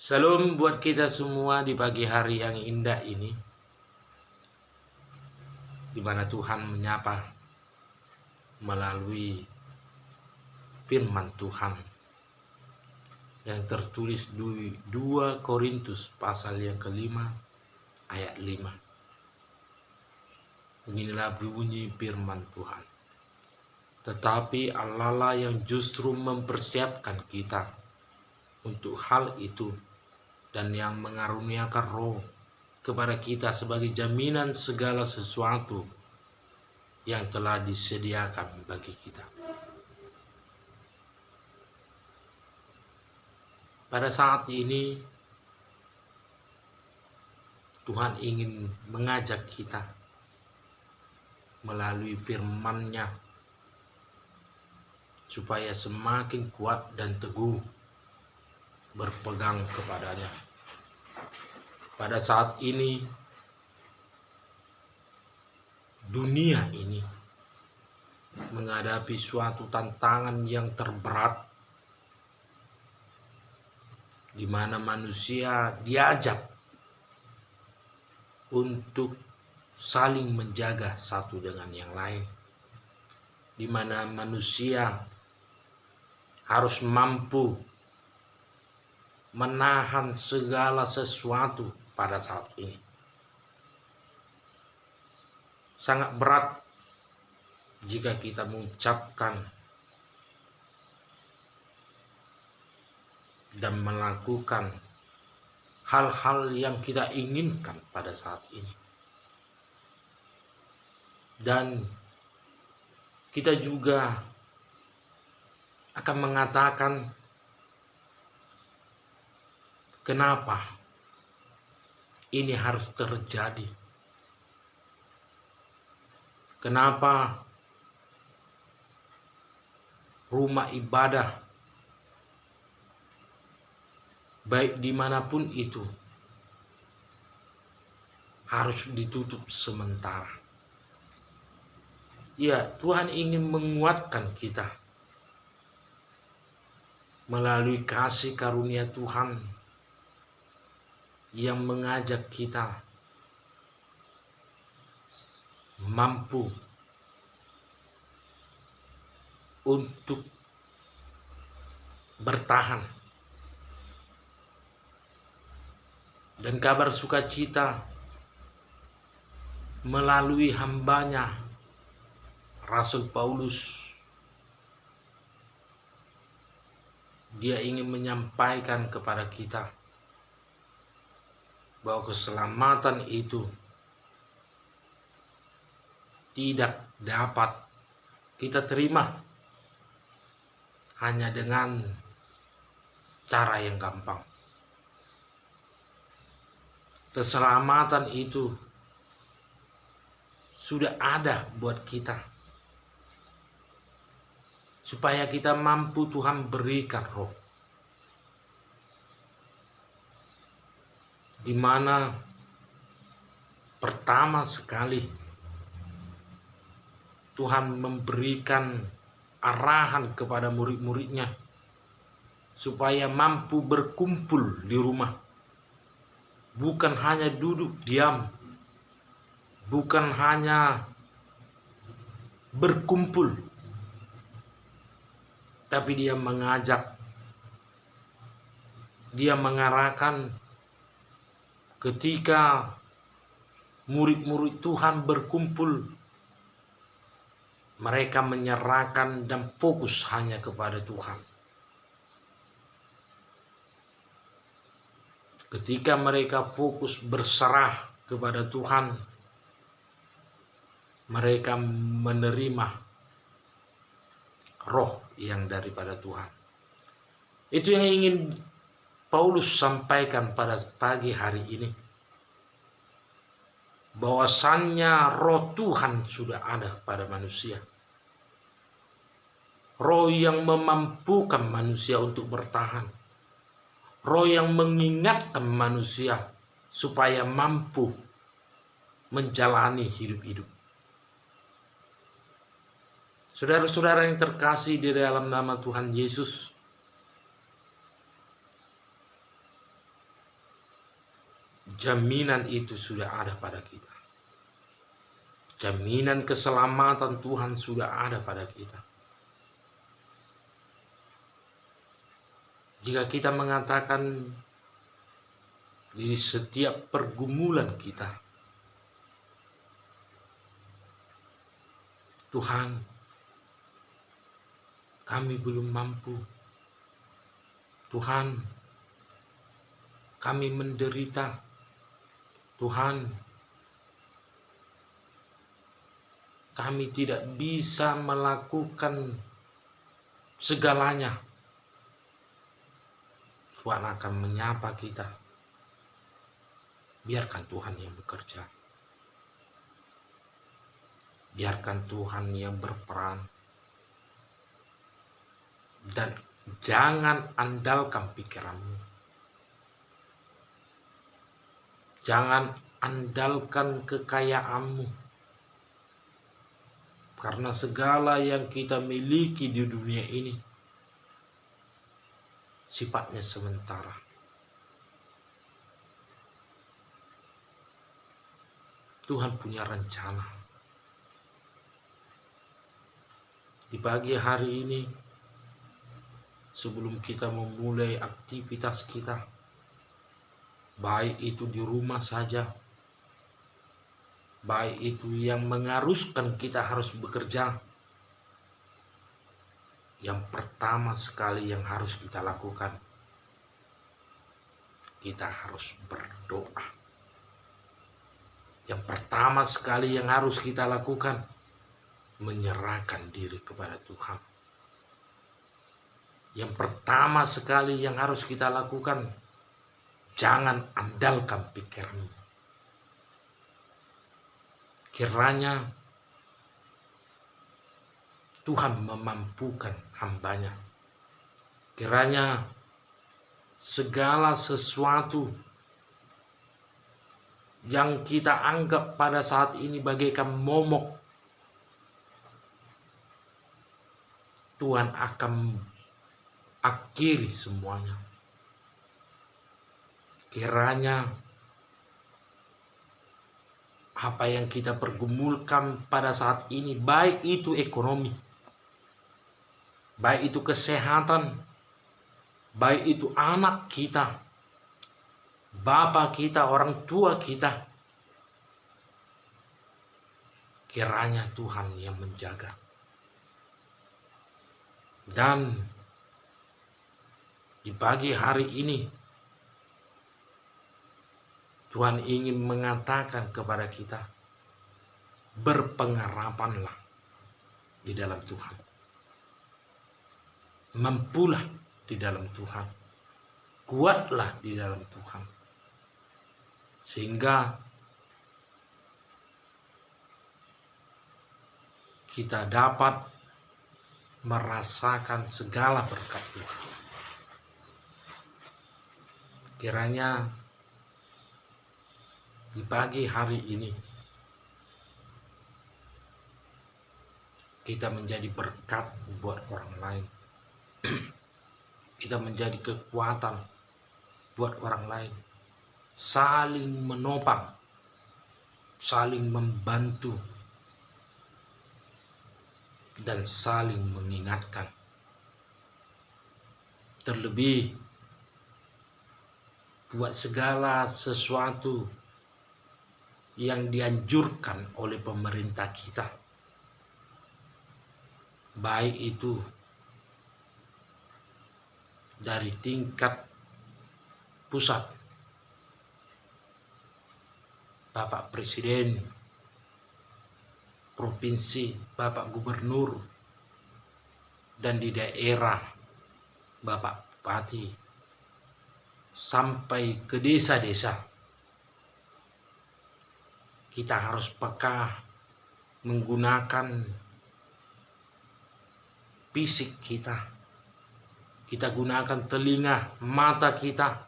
Salam buat kita semua di pagi hari yang indah ini, di mana Tuhan menyapa melalui firman Tuhan yang tertulis di 2 Korintus pasal yang kelima ayat 5. Beginilah bunyi firman Tuhan. Tetapi Allah lah yang justru mempersiapkan kita untuk hal itu dan yang mengaruniakan Roh kepada kita sebagai jaminan segala sesuatu yang telah disediakan bagi kita. Pada saat ini Tuhan ingin mengajak kita melalui firman-Nya supaya semakin kuat dan teguh berpegang kepadanya. Pada saat ini dunia ini menghadapi suatu tantangan yang terberat, di mana manusia diajak untuk saling menjaga satu dengan yang lain, di mana manusia harus mampu menahan segala sesuatu pada saat ini. Sangat berat jika kita mengucapkan dan melakukan hal-hal yang kita inginkan pada saat ini. Dan kita juga akan mengatakan, kenapa ini harus terjadi? Kenapa rumah ibadah, baik dimanapun itu, harus ditutup sementara? Ya, Tuhan ingin menguatkan kita melalui kasih karunia Tuhan yang mengajak kita mampu untuk bertahan. Dan kabar sukacita melalui hambanya Rasul Paulus, dia ingin menyampaikan kepada kita bahwa keselamatan itu tidak dapat kita terima hanya dengan cara yang gampang. Keselamatan itu sudah ada buat kita, supaya kita mampu Tuhan berikan Roh, di mana pertama sekali Tuhan memberikan arahan kepada murid-muridnya supaya mampu berkumpul di rumah, bukan hanya duduk diam, bukan hanya berkumpul, tapi dia mengajak, dia mengarahkan ketika murid-murid Tuhan berkumpul, mereka menyerahkan dan fokus hanya kepada Tuhan. Ketika mereka fokus berserah kepada Tuhan, mereka menerima Roh yang daripada Tuhan. Itu yang ingin Paulus sampaikan pada pagi hari ini, bahwasannya Roh Tuhan sudah ada pada manusia. Roh yang memampukan manusia untuk bertahan. Roh yang mengingatkan manusia supaya mampu menjalani hidup-hidup. Saudara-saudara yang terkasih di dalam nama Tuhan Yesus, jaminan itu sudah ada pada kita. Jaminan keselamatan Tuhan sudah ada pada kita. Jika kita mengatakan di setiap pergumulan kita, Tuhan, kami belum mampu. Tuhan, kami menderita. Tuhan, kami tidak bisa melakukan segalanya. Tuhan akan menyapa kita. Biarkan Tuhan yang bekerja. Biarkan Tuhan yang berperan. Dan jangan andalkan pikiranmu. Jangan andalkan kekayaanmu. Karena segala yang kita miliki di dunia ini sifatnya sementara. Tuhan punya rencana. Di pagi hari ini, sebelum kita memulai aktivitas kita, baik itu di rumah saja, baik itu yang mengharuskan kita harus bekerja, yang pertama sekali yang harus kita lakukan, kita harus berdoa. Yang pertama sekali yang harus kita lakukan, menyerahkan diri kepada Tuhan. Yang pertama sekali yang harus kita lakukan, jangan andalkan pikiranmu. Kiranya Tuhan memampukan hambanya. Kiranya segala sesuatu yang kita anggap pada saat ini bagaikan momok, Tuhan akan akhiri semuanya. Kiranya apa yang kita pergumulkan pada saat ini, baik itu ekonomi, baik itu kesehatan, baik itu anak kita, bapak kita, orang tua kita, kiranya Tuhan yang menjaga. Dan di pagi hari ini, Tuhan ingin mengatakan kepada kita, berpengharapanlah di dalam Tuhan. Mampulah di dalam Tuhan. Kuatlah di dalam Tuhan. Sehingga kita dapat merasakan segala berkat Tuhan. Kiranya di pagi hari ini kita menjadi berkat buat orang lain. Kita menjadi kekuatan buat orang lain. Saling menopang, saling membantu, dan saling mengingatkan. Terlebih buat segala sesuatu yang dianjurkan oleh pemerintah kita, baik itu dari tingkat pusat, Bapak Presiden, provinsi, Bapak Gubernur, dan di daerah, Bapak Bupati, sampai ke desa-desa. Kita harus peka menggunakan fisik kita. Kita gunakan telinga, mata kita,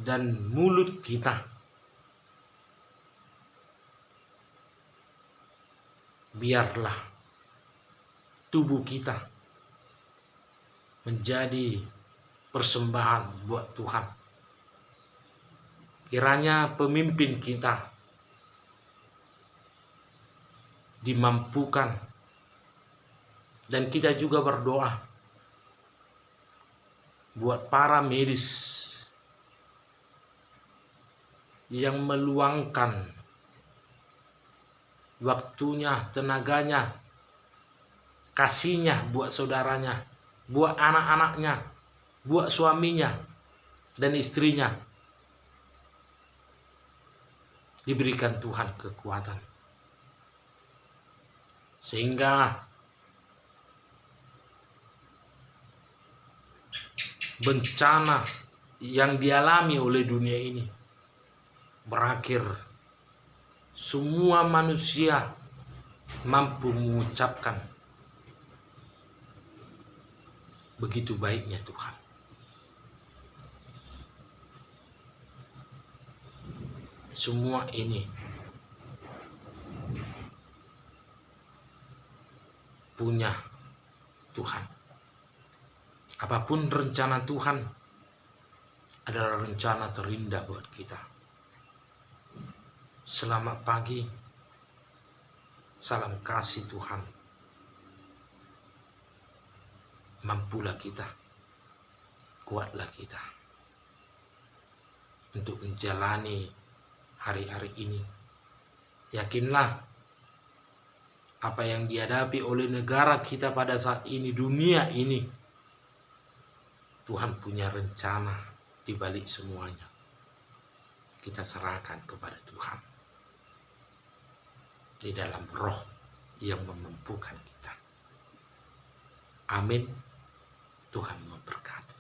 dan mulut kita. Biarlah tubuh kita menjadi persembahan buat Tuhan. Kiranya pemimpin kita dimampukan, dan kita juga berdoa buat para medis yang meluangkan waktunya, tenaganya, kasihnya buat saudaranya, buat anak-anaknya, buat suaminya dan istrinya. Diberikan Tuhan kekuatan sehingga bencana yang dialami oleh dunia ini berakhir. Semua manusia mampu mengucapkan begitu baiknya Tuhan. Semua ini punya Tuhan. Apapun rencana Tuhan adalah rencana terindah buat kita. Selamat pagi, salam kasih Tuhan. Mampulah kita, kuatlah kita untuk menjalani hari-hari ini. Yakinlah apa yang dihadapi oleh negara kita pada saat ini, dunia ini, Tuhan punya rencana di balik semuanya. Kita serahkan kepada Tuhan di dalam roh yang memampukan kita. Amin. Tuhan memberkati.